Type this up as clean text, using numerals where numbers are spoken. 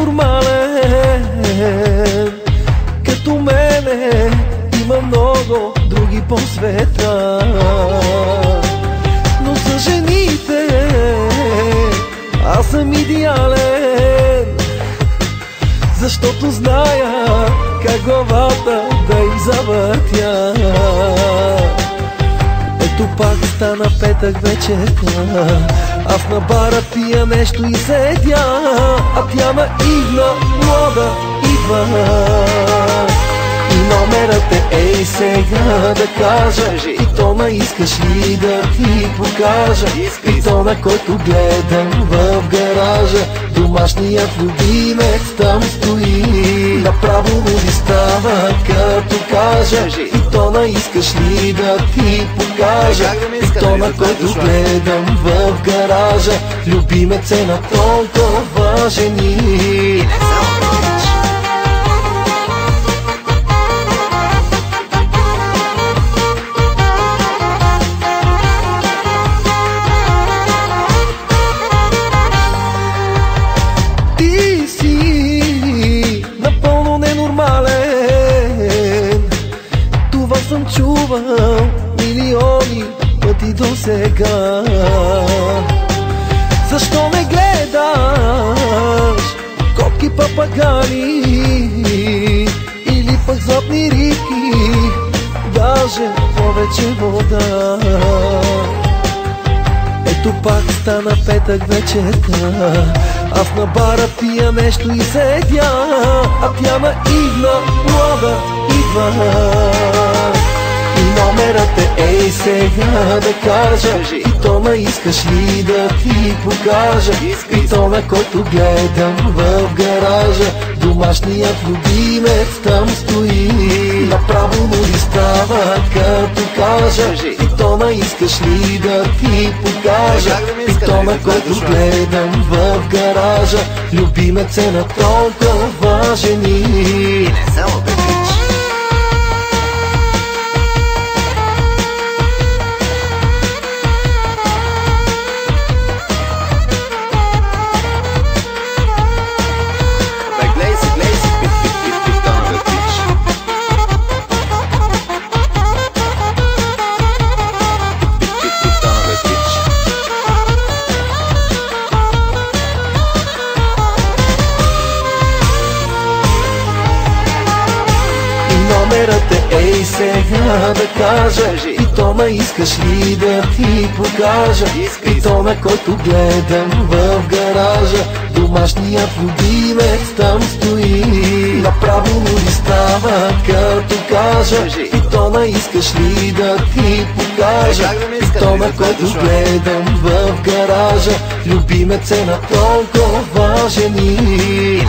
ненормален като мене, има много други по света. Но за жените аз съм идеален, защото зная как главата да им завъртя. Ето пак стана петък вечерта, аз на бара пия нещо и седя, а тя наивна, млада идва. И номерът е ей сега да кажа, и то на искаш ли да ти покажа, и то на който гледам в гаража, домашният любимец там стои. Направо му ли става като кажа, и то на искаш ли да ти покажа, и то на който гледам в гаража, любимец е на толкова жени. Съм чувал милиони пъти до сега. Защо не гледаш котки папагани или пък златни рибки, даже повече вода? Ето пак стана петък вечерта, аз на бара пия нещо и седя, а тя наивна, млада идва. И номерът е ей сега да кажа, и то на искаш ли да ти покажа, и то на който гледам в гаража, домашният любимец там стои. Направо му ли става като кажа, и то на искаш ли да ти покажа, и то на който гледам в гаража, любимец е на толкова жени. Номерът е ей сега да кажа, и то на искаш ли да ти покажа, и то на който гледам в гаража, домашният любимец там стои. Направо му ли става като кажа, и то на искаш ли да ти покажа, и то на който гледам в гаража, любимец е на толкова жени.